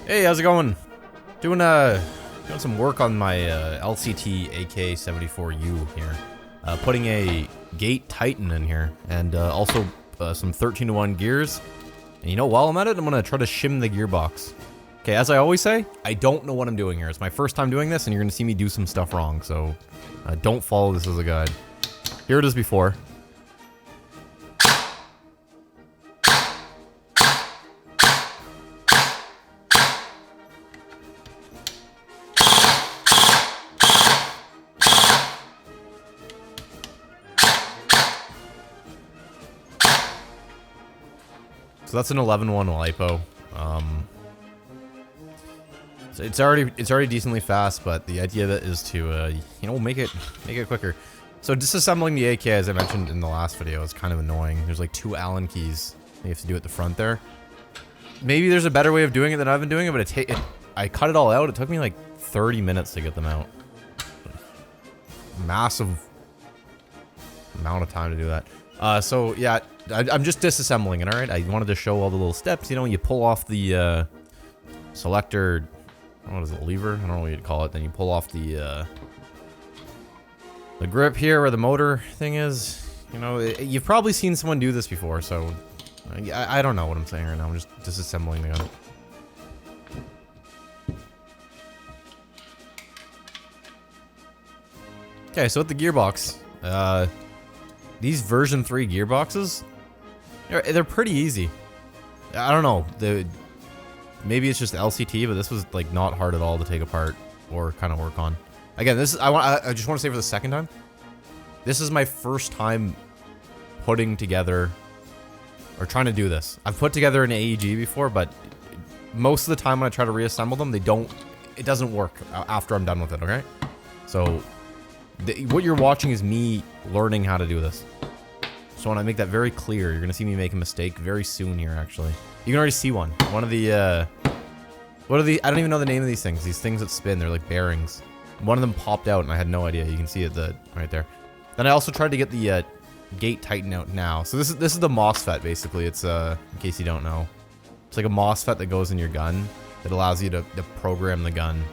Hey, how's it going? Doing some work on my LCT AK-74U here. Putting a gate tighten in here, and also some 13-to-1 gears. And you know, while I'm at it, I'm gonna try to shim the gearbox. Okay, as I always say, I don't know what I'm doing here. It's my first time doing this, and you're gonna see me do some stuff wrong. So don't follow this as a guide. Here it is before. So that's an 11-1 LiPo. So it's already decently fast, but the idea of it is to you know, make it quicker. So disassembling the AK, as I mentioned in the last video, is kind of annoying. There's like 2 Allen keys you have to do at the front there. Maybe there's a better way of doing it than I've been doing it, but I cut it all out. It took me like 30 minutes to get them out. Massive amount of time to do that. So yeah, I'm just disassembling it, alright? I wanted to show all the little steps. You know, you pull off the selector, what is it, lever? I don't know what you'd call it. Then you pull off the grip here where the motor thing is. You know, you've probably seen someone do this before, so I don't know what I'm saying right now. I'm just disassembling the gun. Okay, so with the gearbox, these version 3 gearboxes, they're pretty easy. I don't know, maybe it's just LCT, but this was like not hard at all to take apart or kind of work on. Again, this is, I just want to say for the second time, this is my first time putting together or trying to do this. I've put together an AEG before, but most of the time when I try to reassemble them, it doesn't work after I'm done with it, okay? So what you're watching is me learning how to do this. So when I make that very clear, you're gonna see me make a mistake very soon here, actually. You can already see one. One of the, what are the, I don't even know the name of these things. These things that spin, they're like bearings. One of them popped out and I had no idea. You can see it right there. Then I also tried to get the gate tighten out now. So this is the MOSFET, basically. It's, in case you don't know. It's like a MOSFET that goes in your gun that allows you to program the gun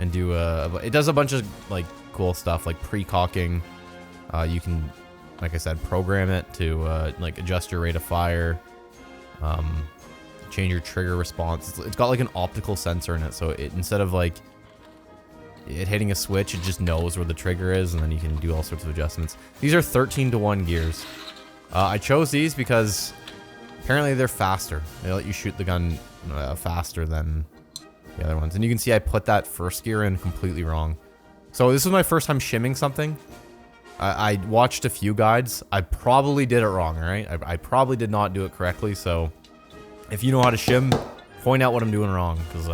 and do, it does a bunch of, like, cool stuff like pre-cocking. You can, like I said, program it to like adjust your rate of fire, change your trigger response. It's got like an optical sensor in it, so instead of like it hitting a switch, it just knows where the trigger is, and then you can do all sorts of adjustments. These are 13-to-1 gears. I chose these because apparently they're faster. They let you shoot the gun faster than the other ones. And you can see I put that first gear in completely wrong. So this was my first time shimming something. I watched a few guides. I probably did it wrong, alright? I probably did not do it correctly, so if you know how to shim, point out what I'm doing wrong, because,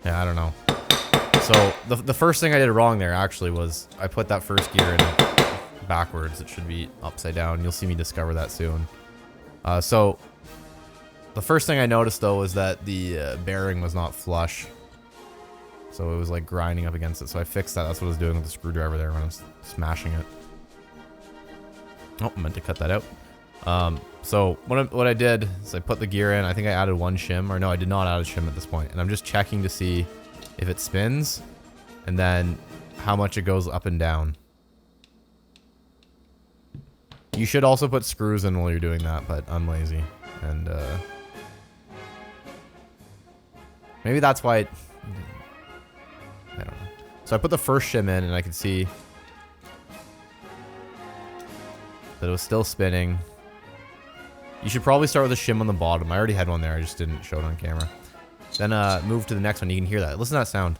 yeah, I don't know. So, the first thing I did wrong there, actually, was I put that first gear in backwards. It should be upside down. You'll see me discover that soon. So, the first thing I noticed, though, was that the bearing was not flush. So it was like grinding up against it. So I fixed that. That's what I was doing with the screwdriver there when I was smashing it. Oh, I meant to cut that out. So what I did is I put the gear in. I think I added 1 shim. Or no, I did not add a shim at this point. And I'm just checking to see if it spins. And then how much it goes up and down. You should also put screws in while you're doing that, but I'm lazy. And maybe that's why I don't know. So I put the first shim in and I could see that it was still spinning. You should probably start with a shim on the bottom. I already had one there, I just didn't show it on camera. Then move to the next one. You can hear that. Listen to that sound.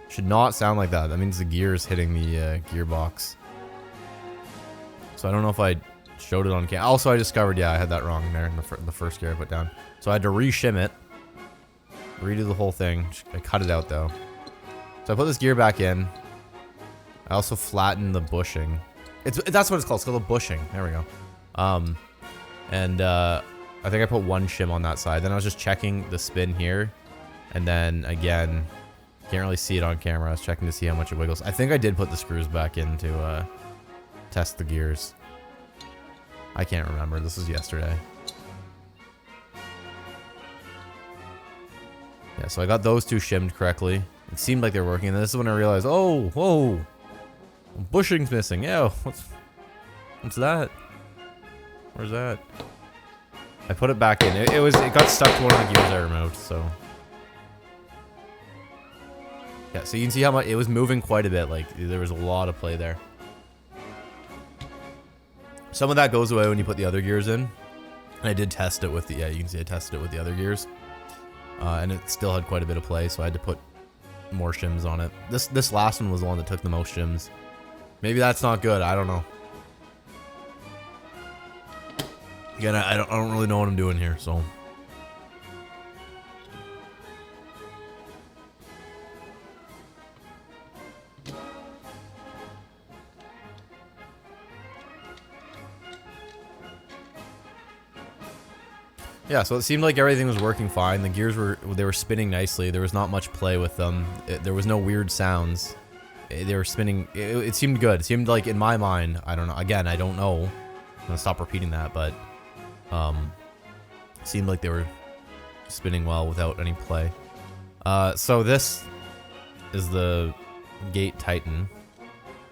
Should not sound like that. That means the gear is hitting the gearbox. So I don't know if I showed it on camera. Also, I discovered, yeah, I had that wrong there in the first gear I put down. So I had to re-shim it. Redo the whole thing. I cut it out though. So I put this gear back in. I also flattened the bushing. That's what it's called. It's called a bushing. There we go. I think I put 1 shim on that side. Then I was just checking the spin here, and then again, can't really see it on camera. I was checking to see how much it wiggles. I think I did put the screws back in to test the gears. I can't remember. This was yesterday. Yeah, so I got those two shimmed correctly. It seemed like they were working, and this is when I realized, oh, whoa, bushing's missing. Yeah, what's that? Where's that? I put it back in. It got stuck to one of the gears I removed, so. Yeah, so you can see how much it was moving quite a bit. Like, there was a lot of play there. Some of that goes away when you put the other gears in. And I did test it with the, yeah, you can see I tested it with the other gears. And it still had quite a bit of play, so I had to put more shims on it. This last one was the one that took the most shims. Maybe that's not good, I don't know. Again, I don't really know what I'm doing here, so. Yeah, so it seemed like everything was working fine. The gears were spinning nicely. There was not much play with them. There was no weird sounds. They were spinning. It seemed good. It seemed like, in my mind, I don't know. Again, I don't know. I'm gonna stop repeating that, but it seemed like they were spinning well without any play. So this is the Gate Titan.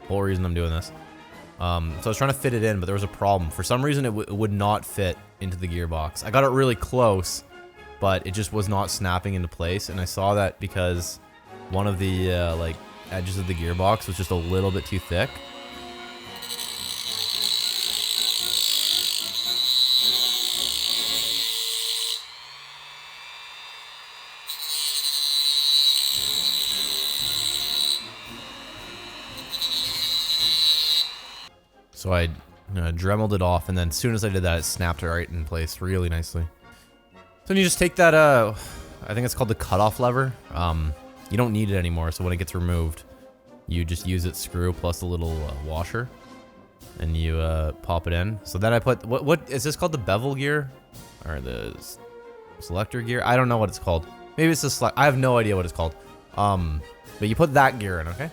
Whole reason I'm doing this. So I was trying to fit it in, but there was a problem. For some reason, it would not fit into the gearbox. I got it really close, but it just was not snapping into place. And I saw that because one of the like edges of the gearbox was just a little bit too thick. So I dremeled it off, and then as soon as I did that, it snapped right in place really nicely. So then you just take that, I think it's called the cutoff lever. You don't need it anymore, so when it gets removed, you just use its screw plus a little washer, and you pop it in. So then I put, what is this called, the bevel gear? Or the selector gear? I don't know what it's called. Maybe it's the select, I have no idea what it's called. But you put that gear in, okay?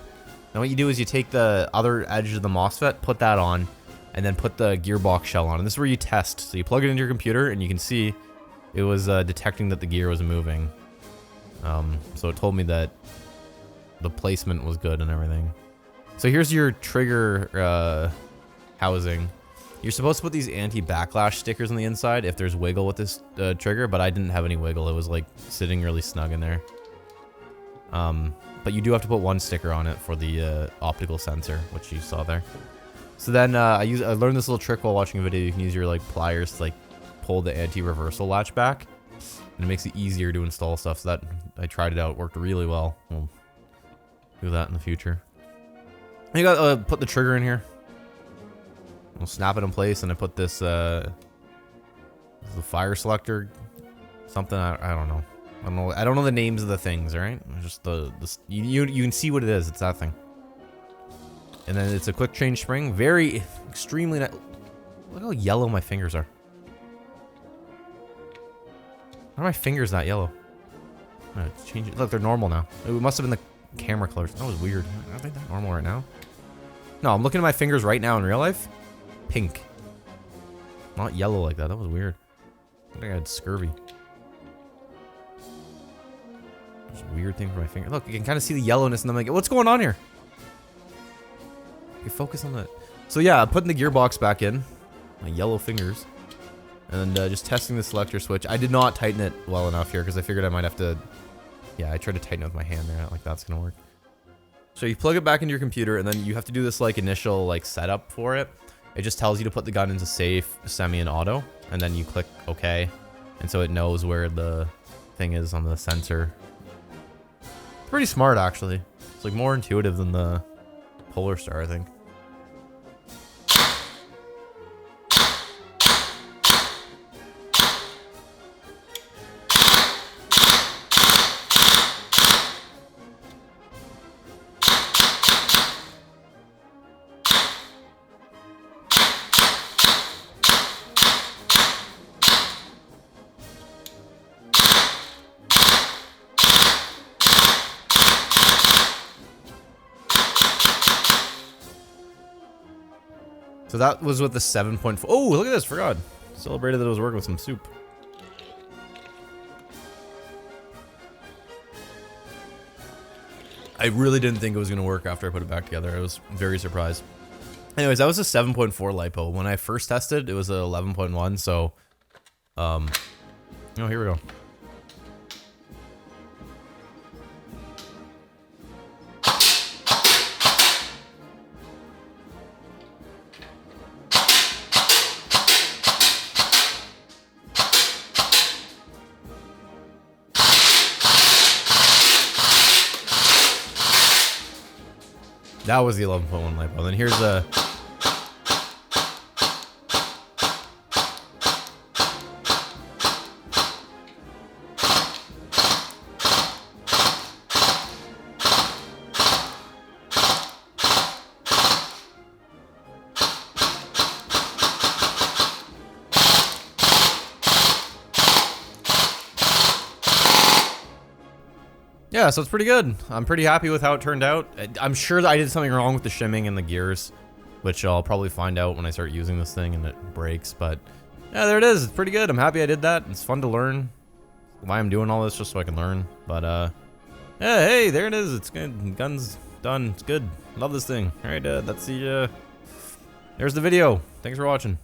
Now what you do is you take the other edge of the MOSFET, put that on, and then put the gearbox shell on. And this is where you test. So you plug it into your computer, and you can see it was detecting that the gear was moving. So it told me that the placement was good and everything. So here's your trigger housing. You're supposed to put these anti-backlash stickers on the inside if there's wiggle with this trigger, but I didn't have any wiggle. It was like sitting really snug in there. But you do have to put one sticker on it for the optical sensor, which you saw there. So then I learned this little trick while watching a video. You can use your like pliers to like pull the anti-reversal latch back, and it makes it easier to install stuff. So that I tried it out, it worked really well. We'll do that in the future. And you got put the trigger in here. We'll snap it in place, and I put this the fire selector, something I don't know. I don't know the names of the things, all right? Just you can see what it is. It's that thing. And then it's a quick change spring. Very extremely nice. Look how yellow my fingers are. Why are my fingers not yellow? Change it. Look, they're normal now. It must have been the camera colors. That was weird. I think they're normal right now. No, I'm looking at my fingers right now in real life. Pink. Not yellow like that. That was weird. I think I had scurvy. There's a weird thing for my finger. Look, you can kind of see the yellowness, and I'm like, what's going on here? You focus on that. So yeah, putting the gearbox back in. My yellow fingers. And just testing the selector switch. I did not tighten it well enough here because I figured I might have to... Yeah, I tried to tighten it with my hand there. I don't think that's going to work. So you plug it back into your computer, and then you have to do this like initial like setup for it. It just tells you to put the gun into safe, semi, and auto. And then you click OK. And so it knows where the thing is on the sensor. Pretty smart, actually. It's like more intuitive than the Polar Star, I think. So that was with the 7.4. Oh, look at this. Forgot. Celebrated that it was working with some soup. I really didn't think it was going to work after I put it back together. I was very surprised. Anyways, that was a 7.4 LiPo. When I first tested, it was a 11.1, so... oh, here we go. That was the 11.1 LiPo. Then here's a... Yeah, so it's pretty good. I'm pretty happy with how it turned out. I'm sure that I did something wrong with the shimming and the gears, which I'll probably find out when I start using this thing and it breaks, but yeah, there it is. It's pretty good. I'm happy I did that. It's fun to learn. Why I'm doing all this, just so I can learn. But yeah, hey, there it is. It's good. Gun's done. It's good. Love this thing. All right, that's the there's the video. Thanks for watching.